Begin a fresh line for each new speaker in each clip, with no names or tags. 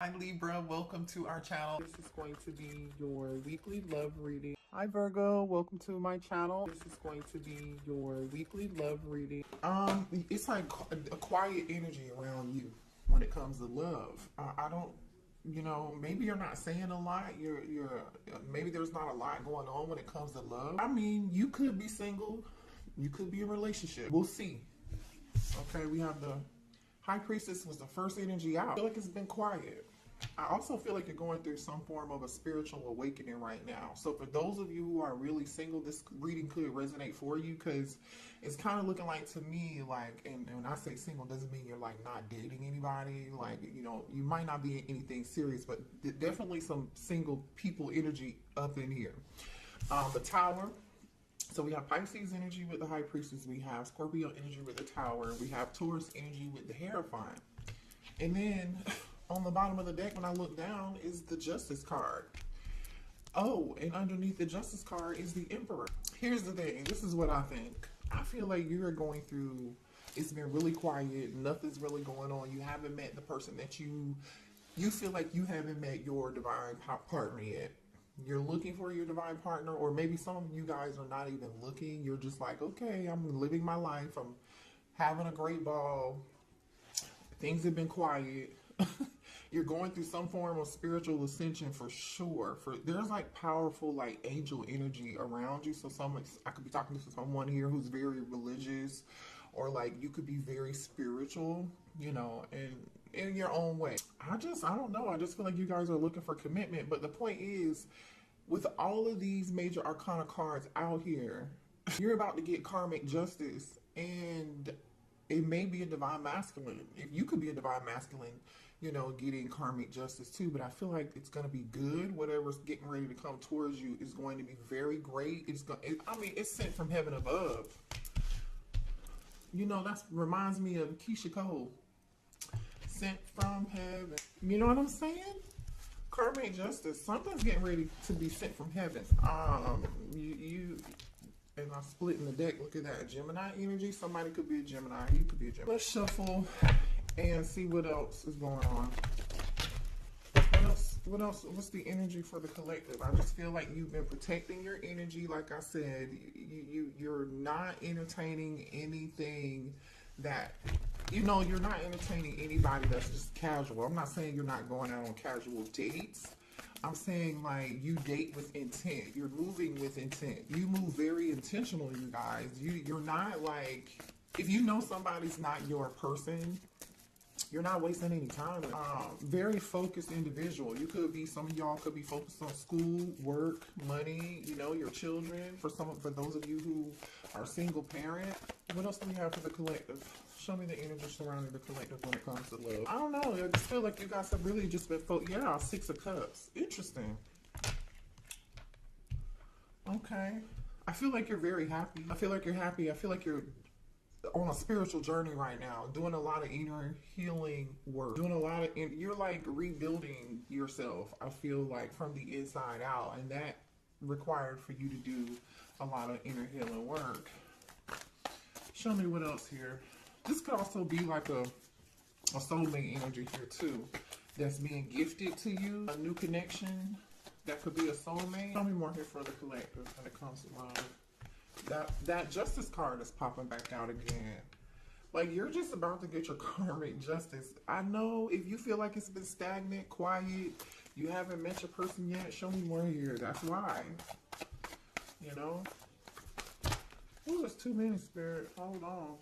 Hi Libra, welcome to our channel. This is going to be your weekly love reading. Hi Virgo, welcome to my channel. This is going to be your weekly love reading. It's like a quiet energy around you when it comes to love. I don't, maybe you're not saying a lot. Maybe there's not a lot going on when it comes to love. I mean, you could be single, you could be in a relationship. We'll see. Okay, we have the High Priestess was the first energy out. I feel like it's been quiet. I also feel like you're going through some form of a spiritual awakening right now. So for those of you who are really single, this reading could resonate for you because it's kind of looking like to me, like, and when I say single, doesn't mean you're like not dating anybody. Like, you might not be in anything serious, but definitely some single people energy up in here. The Tower. So we have Pisces energy with the High Priestess. We have Scorpio energy with the Tower. We have Taurus energy with the Hierophant. And then on the bottom of the deck, when I look down, is the Justice card. Oh, and underneath the Justice card is the Emperor. Here's the thing. This is what I think. I feel like you're going through, it's been really quiet. Nothing's really going on. You haven't met the person that you feel like you haven't met your divine partner yet. You're looking for your divine partner, or maybe some of you guys are not even looking. You're just like, okay, I'm living my life. I'm having a great ball. Things have been quiet. You're going through some form of spiritual ascension for sure. There's like powerful like angel energy around you. So I could be talking to someone here who's very religious, or like you could be very spiritual, and in your own way. I don't know. I just feel like you guys are looking for commitment. But the point is, with all of these major arcana cards out here, you're about to get karmic justice, and it may be a divine masculine. If you could be a divine masculine, getting karmic justice too. But I feel like it's going to be good. Whatever's getting ready to come towards you is going to be very great. It's sent from heaven above. That reminds me of Keisha Cole. Sent from heaven. You know what I'm saying? Karmic justice. Something's getting ready to be sent from heaven. And I'm splitting the deck. Look at that. Gemini energy. Somebody could be a Gemini. You could be a Gemini. Let's shuffle and see what else is going on. What else? What's the energy for the collective? I just feel like you've been protecting your energy. Like I said, you're not entertaining anything that, you're not entertaining anybody that's just casual. I'm not saying you're not going out on casual dates. I'm saying like you date with intent. You're moving with intent. You move very intentional, you guys. You're not like, if you know somebody's not your person, you're not wasting any time. Very focused individual. You could be, some of y'all could be focused on school, work, money, your children. For those of you who are single parent. What else do we have for the collective? Show me the energy surrounding the collective when it comes to love. I don't know. I just feel like you guys have really just been yeah, Six of Cups. Interesting. Okay. I feel like you're very happy. I feel like you're happy. I feel like you're on a spiritual journey right now, doing a lot of inner healing work, you're like rebuilding yourself, I feel like, from the inside out, and that required for you to do a lot of inner healing work. Show me what else here. This could also be like a soulmate energy here too, that's being gifted to you, a new connection. That could be a soulmate. Show me more here for the collective when it comes to love. That Justice card is popping back out again. Like, you're just about to get your karmic justice. I know if you feel like it's been stagnant, quiet, you haven't met your person yet, show me more here. That's why. Ooh, there's too many, Spirit. Hold on.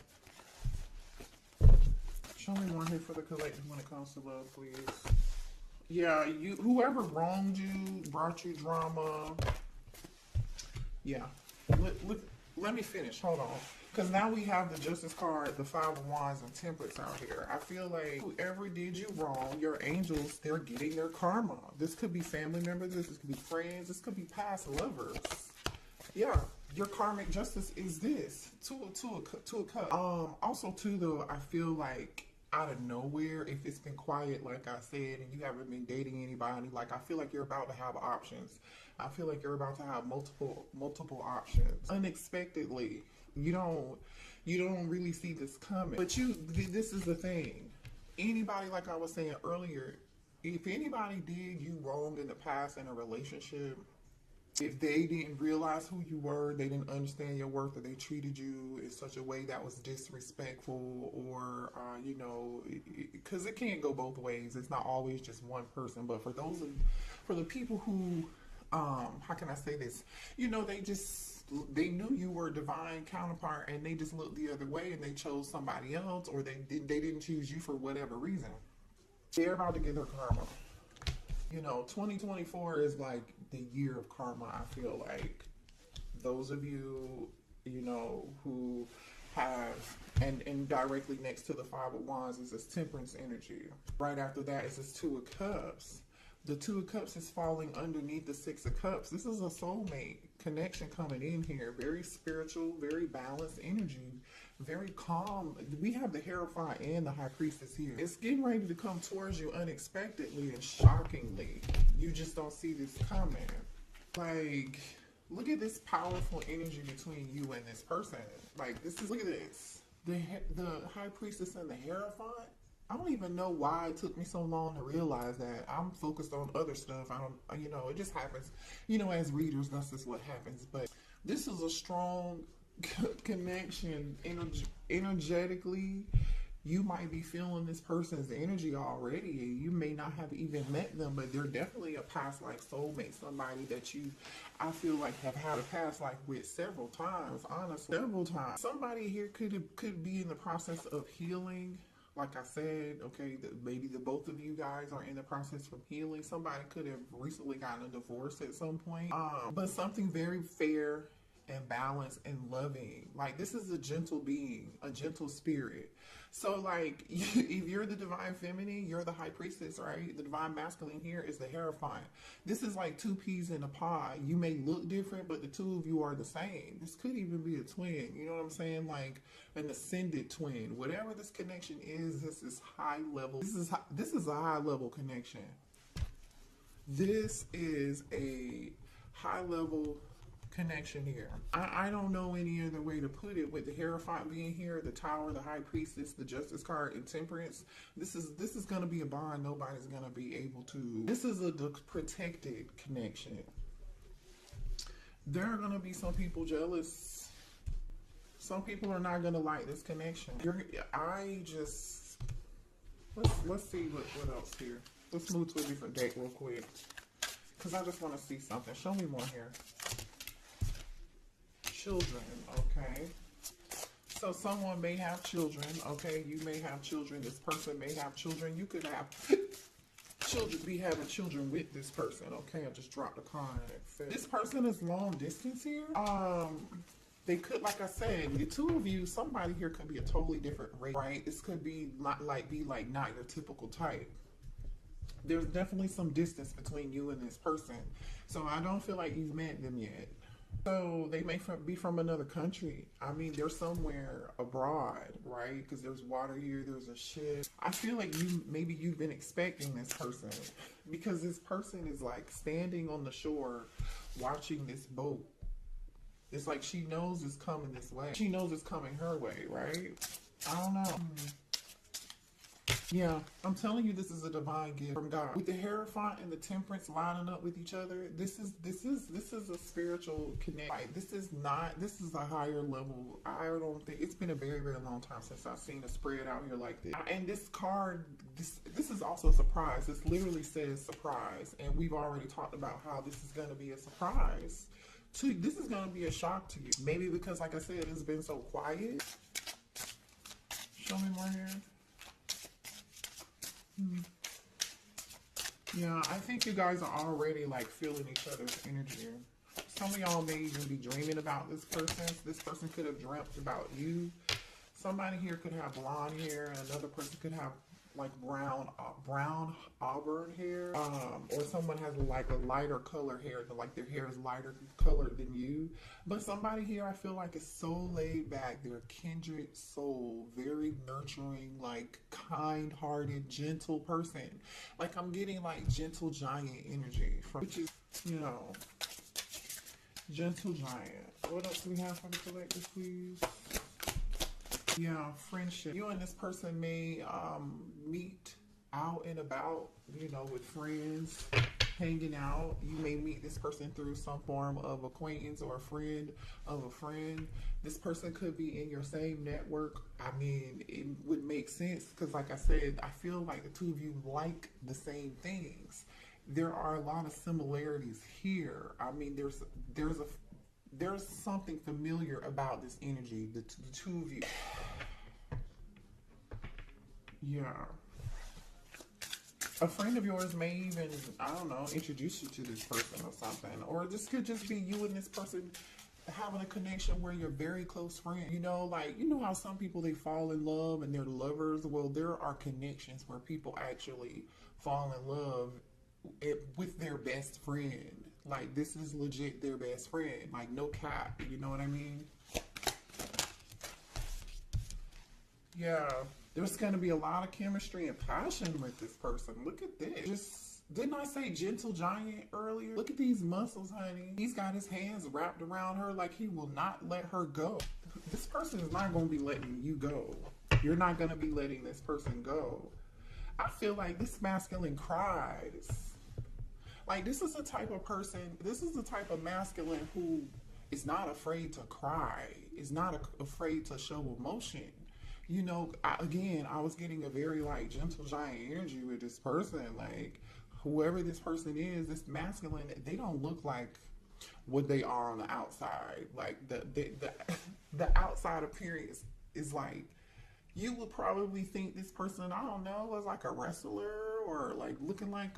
Show me more here for the collective when it comes to love, please. Yeah, whoever wronged you, brought you drama. Yeah. Let me finish. Hold on. Because now we have the Justice card, the Five of Wands, and Temperance out here. I feel like whoever did you wrong, your angels, they're getting their karma. This could be family members. This could be friends. This could be past lovers. Yeah. Your karmic justice is this. Two of Cups. Also, too, though, I feel like out of nowhere, if it's been quiet, like I said, and you haven't been dating anybody, like, I feel like you're about to have options. I feel like you're about to have multiple options. Unexpectedly. You don't really see this coming. But this is the thing. Anybody, like I was saying earlier, if anybody did you wrong in the past in a relationship, if they didn't realize who you were, they didn't understand your worth, or they treated you in such a way that was disrespectful, or you know, because it can't go both ways. It's not always just one person. But for the people who, how can I say this? You know, they knew you were a divine counterpart, and they just looked the other way, and they chose somebody else, or they didn't choose you for whatever reason. They're about to get their karma. You know, 2024 is like the year of karma, I feel like. Those of you, you know, who have, and directly next to the Five of Wands is this Temperance energy. Right after that is this Two of Cups. The Two of Cups is falling underneath the Six of Cups. This is a soulmate connection coming in here. Very spiritual, very balanced energy. Very calm. We have the Hierophant and the High Priestess here. It's getting ready to come towards you unexpectedly and shockingly. You just don't see this coming. Like, look at this powerful energy between you and this person. Like, this is, look at this. The High Priestess and the Hierophant. I don't even know why it took me so long to realize that. I'm focused on other stuff. I don't, you know, it just happens. You know, as readers, that's just what happens. But this is a strong connection. Energetically, you might be feeling this person's energy already. You may not have even met them, but they're definitely a past life soulmate. Somebody that you, I feel like, have had a past life with several times. Honestly, several times. Somebody here could be in the process of healing. Like I said, okay, maybe the both of you guys are in the process of healing. Somebody could have recently gotten a divorce at some point. But something very fair and balanced and loving. Like, this is a gentle being, a gentle spirit. So, like, if you're the divine feminine, you're the High Priestess, right? The divine masculine here is the Hierophant. This is like two peas in a pod. You may look different, but the two of you are the same. This could even be a twin. You know what I'm saying? Like an ascended twin. Whatever this connection is, this is high level. This is a high level connection. This is a high level connection here. I don't know any other way to put it. With the Hierophant being here, the Tower, the High Priestess, the Justice card, and Temperance, this is going to be a bond nobody's going to be able to. This is a protected connection. There are going to be some people jealous. Some people are not going to like this connection. Let's see what else here. Let's move to a different deck real quick, because I just want to see something. Show me more here. Children, okay. So someone may have children, okay. You may have children. This person may have children. You could have children, be having children with this person, okay. I just dropped a card. This person is long distance here. They could, like I said, the two of you, somebody here could be a totally different race, right? This could be not your typical type. There's definitely some distance between you and this person. So I don't feel like you've met them yet. So they may be from another country. I mean, they're somewhere abroad, right? Because there's water here, there's a ship. I feel like maybe you've been expecting this person, because this person is like standing on the shore watching this boat. It's like she knows it's coming this way. She knows it's coming her way, right? I don't know. Yeah, I'm telling you, this is a divine gift from God. With the Hierophant and the Temperance lining up with each other, this is a spiritual connection. Like, this is a higher level. I don't think it's been a very, very long time since I've seen a spread out here like this. And this card, this is also a surprise. This literally says surprise, and we've already talked about how this is going to be a surprise. This is going to be a shock to you. Maybe because, like I said, it's been so quiet. Show me more here. Yeah, I think you guys are already like feeling each other's energy. Some of y'all may even be dreaming about this person. This person could have dreamt about you. Somebody here could have blonde hair, and another person could have like brown auburn hair, or someone has like a lighter color hair, like their hair is lighter colored than you. But somebody here, I feel like, is so laid back. They're a kindred soul, very nurturing, like kind-hearted, gentle person. Like, I'm getting like gentle giant energy from, which is, you know, gentle giant. What else do we have for the collective, please? Yeah, friendship. You and this person may meet out and about, you know, with friends, hanging out. You may meet this person through some form of acquaintance or a friend of a friend. This person could be in your same network. I mean, it would make sense because, like I said, I feel like the two of you like the same things. There are a lot of similarities here. I mean, there's something familiar about this energy, the two of you. Yeah. A friend of yours may even, I don't know, introduce you to this person or something. Or this could just be you and this person having a connection where you're very close friends. You know, like, you know how some people, they fall in love and they're lovers? Well, there are connections where people actually fall in love with their best friend. Like, this is legit their best friend. Like, no cap. You know what I mean? Yeah. There's going to be a lot of chemistry and passion with this person. Look at this. Didn't I say gentle giant earlier? Look at these muscles, honey. He's got his hands wrapped around her like he will not let her go. This person is not going to be letting you go. You're not going to be letting this person go. I feel like this masculine cries. Like, this is the type of person, this is the type of masculine who is not afraid to cry, is not afraid to show emotion. You know, I was getting a very, like, gentle giant energy with this person. Like, whoever this person is, this masculine, they don't look like what they are on the outside. Like, the outside appearance is like, you would probably think this person, I don't know, was like a wrestler or like looking like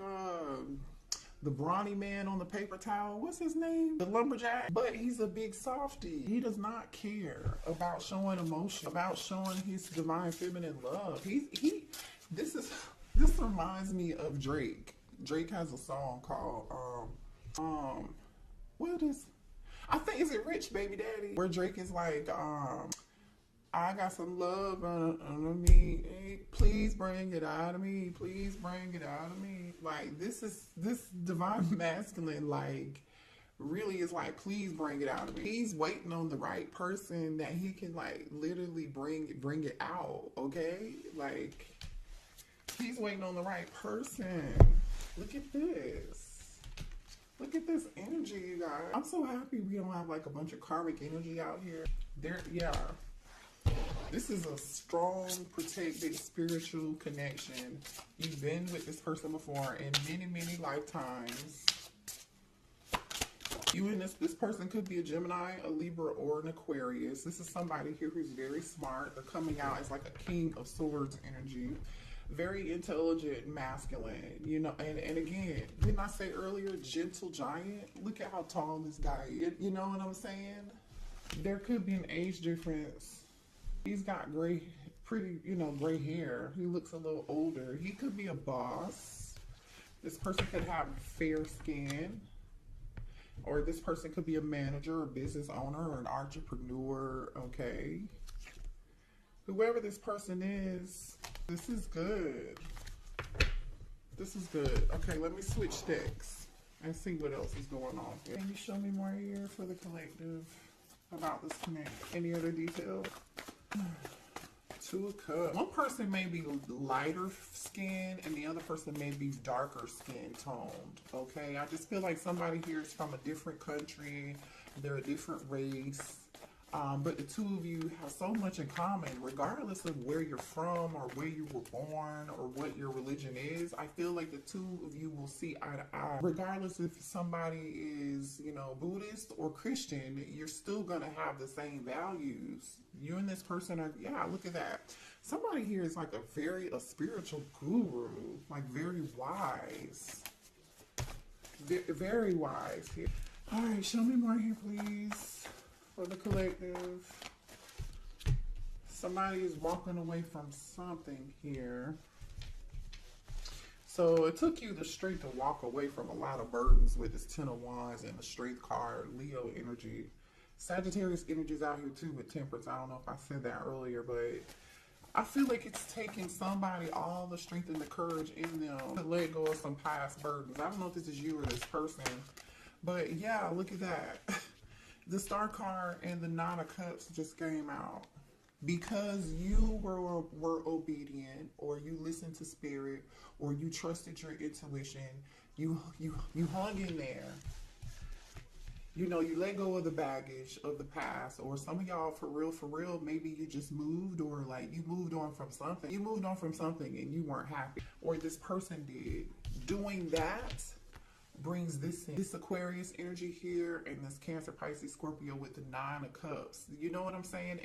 the brawny man on the paper towel. What's his name? The lumberjack. But he's a big softie. He does not care about showing emotion, about showing his divine feminine love. This reminds me of Drake. Drake has a song called I think, is it Rich Baby Daddy? Where Drake is like, I got some love under me. Hey, please bring it out of me. Please bring it out of me. Like, this divine masculine, like, really is like, please bring it out of me. He's waiting on the right person that he can, like, literally bring it out, okay? Like, he's waiting on the right person. Look at this. Look at this energy, you guys. I'm so happy we don't have, like, a bunch of karmic energy out here. Yeah. This is a strong, protected, spiritual connection. You've been with this person before in many, many lifetimes. You and this person could be a Gemini, a Libra, or an Aquarius. This is somebody here who's very smart. They're coming out as like a King of Swords energy. Very intelligent, masculine, you know, and again, didn't I say earlier, gentle giant? Look at how tall this guy is. You know what I'm saying? There could be an age difference. He's got gray hair. He looks a little older. He could be a boss. This person could have fair skin. Or this person could be a manager, or business owner, or an entrepreneur, okay? Whoever this person is, this is good. This is good. Okay, let me switch decks and see what else is going on here. Can you show me more here for the collective about this connect? Any other details? Two of Cups. One person may be lighter skin and the other person may be darker skin toned. Okay, I just feel like somebody here is from a different country. They're a different race. But the two of you have so much in common, regardless of where you're from or where you were born or what your religion is. I feel like the two of you will see eye to eye. Regardless if somebody is, you know, Buddhist or Christian, you're still going to have the same values. You and this person are, yeah, look at that. Somebody here is like a spiritual guru, like very wise. Very wise here. All right, show me more here, please. For the collective, somebody is walking away from something here. So it took you the strength to walk away from a lot of burdens with this Ten of Wands and the Strength card, Leo energy. Sagittarius energy is out here too with Temperance. I don't know if I said that earlier, but I feel like it's taking somebody all the strength and the courage in them to let go of some past burdens. I don't know if this is you or this person, but yeah, look at that. The Star card and the Nine of Cups just came out. because you were obedient, or you listened to spirit, or you trusted your intuition, you hung in there. You know, you let go of the baggage of the past. Or some of y'all, for real, maybe you just moved, or like you moved on from something. You moved on from something and you weren't happy, or this person did. Doing that brings this Aquarius energy here, and this Cancer, Pisces, Scorpio with the 9 of Cups. You know what I'm saying?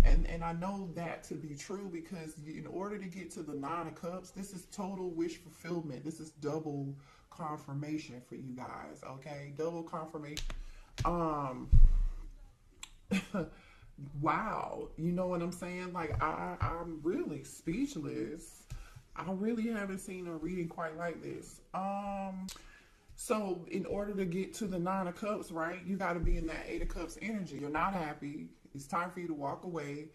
And I know that to be true, because in order to get to the 9 of Cups, this is total wish fulfillment. This is double confirmation for you guys, okay? Double confirmation. Wow, you know what I'm saying? Like, I'm really speechless. I really haven't seen a reading quite like this. So in order to get to the 9 of Cups, right, you got to be in that 8 of Cups energy. You're not happy. It's time for you to walk away.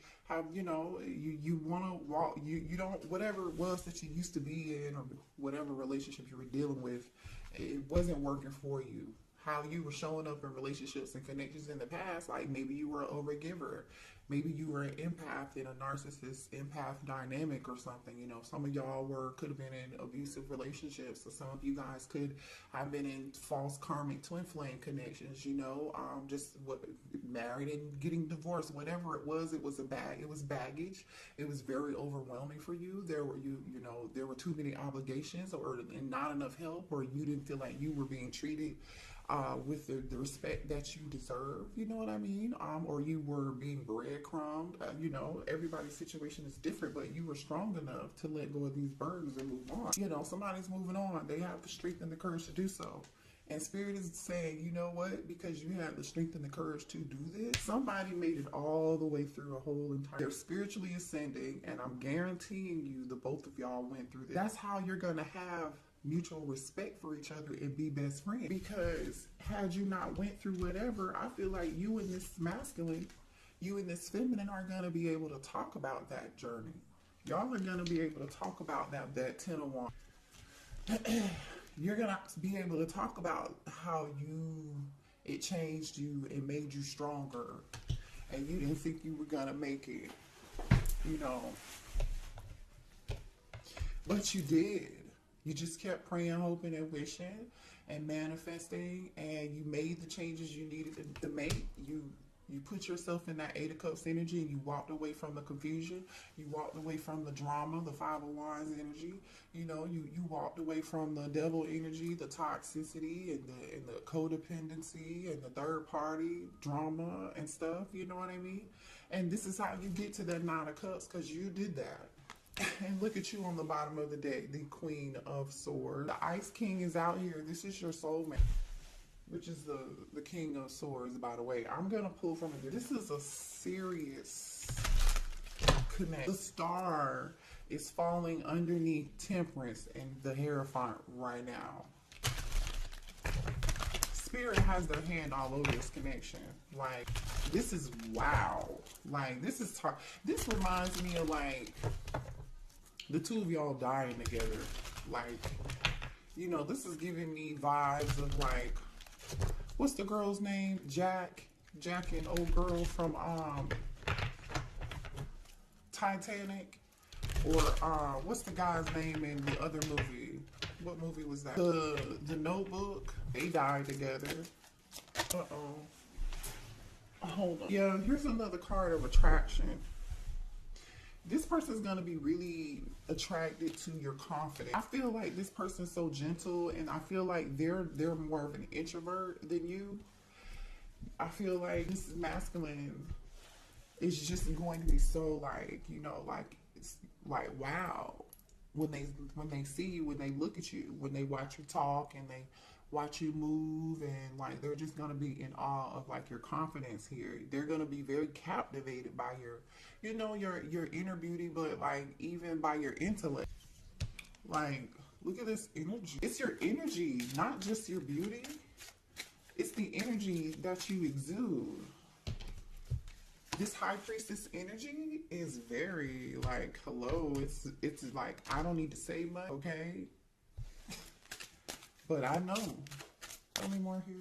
You know, you want to walk, you don't, whatever it was that you used to be in, or whatever relationship you were dealing with, it wasn't working for you. How you were showing up in relationships and connections in the past, like maybe you were an overgiver, maybe you were an empath in a narcissist empath dynamic or something. You know, some of y'all could have been in abusive relationships, or some of you guys could have been in false karmic twin flame connections. You know, just married and getting divorced, whatever it was baggage. It was very overwhelming for you. There were too many obligations, or not enough help, or you didn't feel like you were being treated with the respect that you deserve, you know what I mean? Or you were being breadcrumbed. You know, everybody's situation is different, but you were strong enough to let go of these burdens and move on. You know, somebody's moving on. They have the strength and the courage to do so. And Spirit is saying, you know what? Because you had the strength and the courage to do this, somebody made it all the way through a whole entire... They're spiritually ascending, and I'm guaranteeing you the both of y'all went through this. That's how you're going to have mutual respect for each other and be best friends. Because had you not went through whatever, I feel like you and this masculine, you and this feminine are going to be able to talk about that journey. Y'all are going to be able to talk about that 10 of Wands. You're going to be able to talk about how it changed you and made you stronger, and you didn't think you were going to make it, you know, but you did. You just kept praying, hoping, and wishing, and manifesting, and you made the changes you needed to make. You put yourself in that 8 of Cups energy, and you walked away from the confusion. You walked away from the drama, the 5 of Wands energy. You know, you walked away from the devil energy, the toxicity, and the codependency, and the third party drama and stuff. You know what I mean? And this is how you get to that 9 of Cups, because you did that. And look at you on the bottom of the deck, the Queen of Swords. The Ice King is out here. This is your soulmate, which is the King of Swords, by the way. I'm going to pull from it. This is a serious connect. The star is falling underneath Temperance and the Hierophant right now. Spirit has their hand all over this connection. Like, this is wow. Like, this reminds me of, like, the two of y'all dying together. Like, you know, this is giving me vibes of, like, what's the girl's name? Jack and old girl from Titanic. Or what's the guy's name in the other movie? What movie was that? The Notebook. They died together. Hold on. Yeah, here's another card of attraction. This person's going to be really attracted to your confidence. I feel like this person's so gentle, and I feel like they're more of an introvert than you. I feel like this masculine is just going to be so, like, you know, like, it's like, wow. When they see you, when they look at you, when they watch you talk, and they watch you move, and like, they're just going to be in awe of, like, your confidence here. They're going to be very captivated by your, you know, your inner beauty, but like, even by your intellect. Like, look at this energy. It's your energy, not just your beauty. It's the energy that you exude. This High Priestess energy is very, like, hello. It's like, I don't need to say much, okay? But I know. Tell me more here.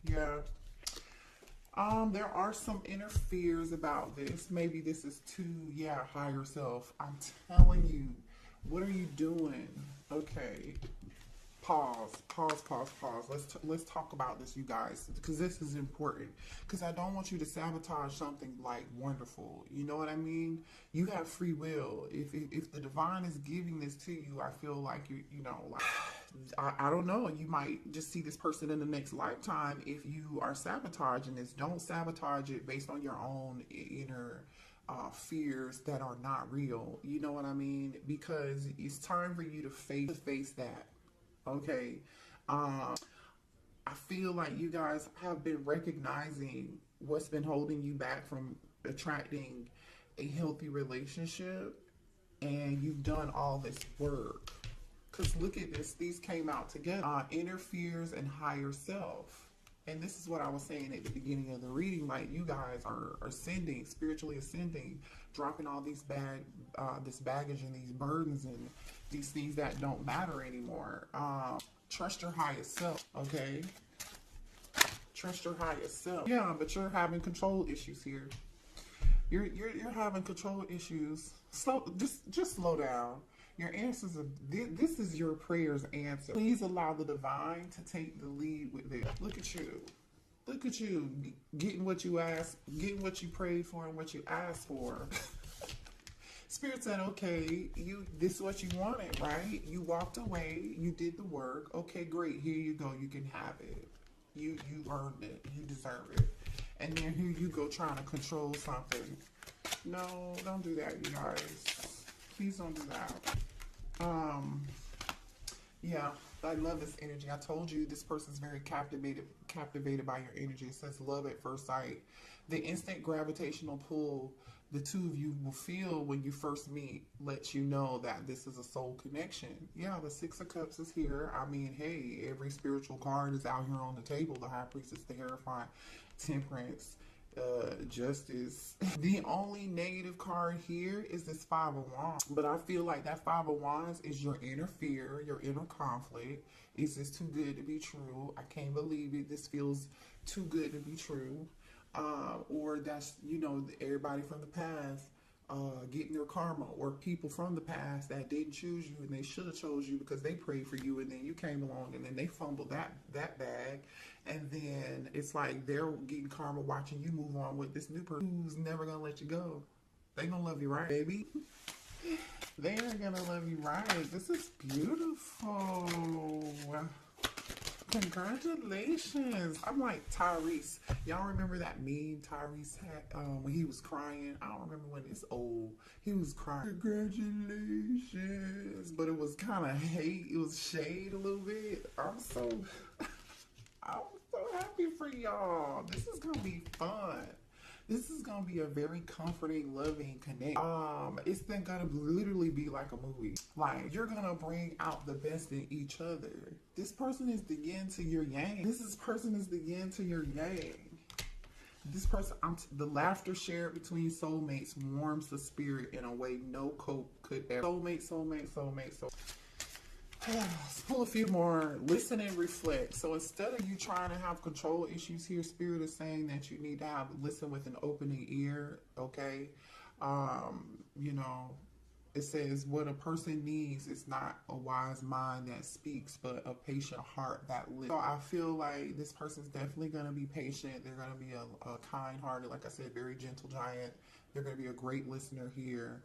Yeah. There are some inner fears about this. Maybe this is too, yeah, higher self. I'm telling you, what are you doing? Okay. Pause. Let's talk about this, you guys, because this is important. Because I don't want you to sabotage something like wonderful. You know what I mean? You have free will. If the divine is giving this to you, I feel like you know, like I don't know. You might just see this person in the next lifetime if you are sabotaging this. Don't sabotage it based on your own inner fears that are not real. You know what I mean? Because it's time for you to face that. Okay. I feel like you guys have been recognizing what's been holding you back from attracting a healthy relationship, and you've done all this work. Because look at this, these came out together. Inner fears and higher self. And this is what I was saying at the beginning of the reading. Like, you guys are ascending, spiritually ascending, dropping all these this baggage and these burdens and these things that don't matter anymore. Trust your highest self, okay? Trust your highest self. Yeah, but you're having control issues here. You're having control issues. Just slow down. Your answers are, this is your prayer's answer. Please allow the divine to take the lead with this. Look at you. Look at you getting what you asked, getting what you prayed for and what you asked for. Spirit said, okay, this is what you wanted, right? You walked away, you did the work. Okay, great. Here you go. You can have it. You earned it. You deserve it. And then here you go trying to control something. No, don't do that, you guys. Please don't do that. Yeah, I love this energy. I told you this person's very captivated by your energy. It says love at first sight. The instant gravitational pull the two of you will feel when you first meet lets you know that this is a soul connection. Yeah, the Six of Cups is here. I mean, hey, every spiritual card is out here on the table. The High Priestess, the Hierophant, Temperance, Justice. The only negative card here is this Five of Wands. But I feel like that Five of Wands is your inner fear, your inner conflict. Is this too good to be true? I can't believe it. This feels too good to be true. Or that's, you know, everybody from the past getting their karma, or people from the past that didn't choose you and they should have chose you because they prayed for you and then you came along and then they fumbled that bag, and then it's like they're getting karma watching you move on with this new person who's never gonna let you go. They gonna love you right, baby. They are gonna love you right. This is beautiful. Congratulations. I'm like Tyrese. Y'all remember that meme Tyrese had when he was crying? I don't remember when it's old. He was crying. Congratulations. But it was kind of hate. It was shade a little bit. I'm so happy for y'all. This is going to be fun. This is going to be a very comforting, loving connection. It's then going to literally be like a movie. Like, you're going to bring out the best in each other. This person is the yin to your yang. This person is the yin to your yang. This person, the laughter shared between soulmates warms the spirit in a way no cope could ever. Soulmate. Let's pull a few more. Listen and reflect. So instead of you trying to have control issues here, Spirit is saying that you need to listen with an opening ear, okay? You know, it says what a person needs is not a wise mind that speaks, but a patient heart that listens. So I feel like this person's definitely going to be patient. They're going to be a kind-hearted, like I said, very gentle giant. They're going to be a great listener here.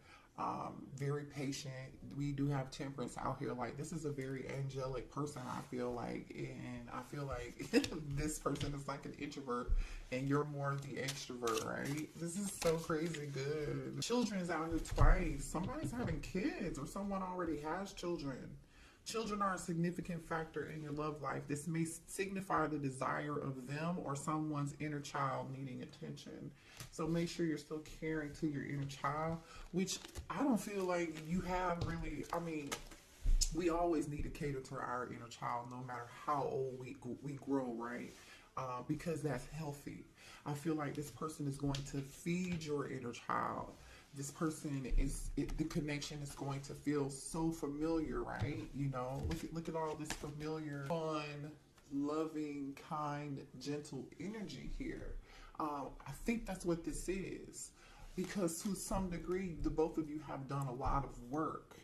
Very patient. We do have Temperance out here. Like, this is a very angelic person, I feel like, and I feel like this person is like an introvert and you're more the extrovert, right? This is so crazy good. Children's out here twice. Somebody's having kids, or someone already has children. Children are a significant factor in your love life. This may signify the desire of them or someone's inner child needing attention. So make sure you're still caring to your inner child, which I don't feel like you have really. I mean, we always need to cater to our inner child no matter how old we grow, right? Because that's healthy. I feel like this person is going to feed your inner child. This person the connection is going to feel so familiar, right? You know, look at all this familiar, fun, loving, kind, gentle energy here. I think that's what this is, because to some degree, the both of you have done a lot of work.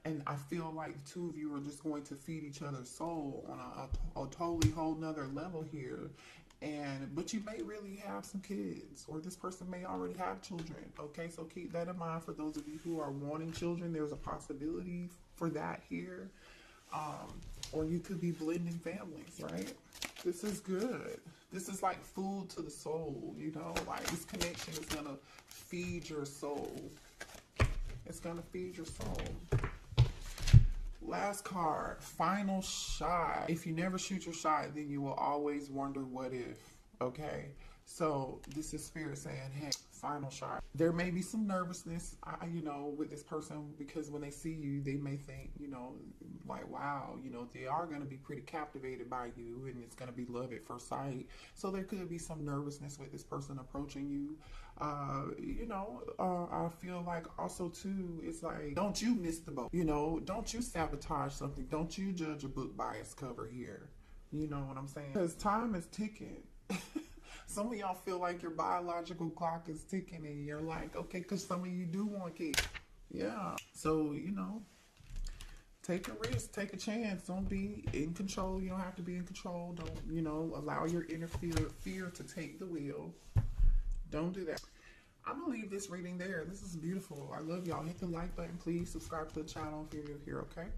And I feel like the two of you are just going to feed each other's soul on a totally whole nother level here. But you may really have some kids, or this person may already have children. Okay, so keep that in mind for those of you who are wanting children. There's a possibility for that here. Or you could be blending families, right? This is good. This is like food to the soul, you know, like this connection is gonna feed your soul. It's gonna feed your soul. Last card, final shot. If you never shoot your shot, then you will always wonder what if, okay? So this is Spirit saying, hey, final shot. There may be some nervousness, you know, with this person, because when they see you, they may think, you know, like, wow, you know, they are going to be pretty captivated by you, and it's going to be love at first sight. So there could be some nervousness with this person approaching you. You know, I feel like also too, it's like, don't you miss the boat, you know, don't you sabotage something, don't you judge a book by its cover here, you know what I'm saying? Because time is ticking. Some of y'all feel like your biological clock is ticking, and you're like, okay, because some of you do want kids. Yeah, so, you know, take a risk, take a chance. Don't be in control. You don't have to be in control. Don't, you know, allow your inner fear to take the wheel. Don't do that. I'm going to leave this reading there. This is beautiful. I love y'all. Hit the like button, please. Subscribe to the channel if you're new here, okay?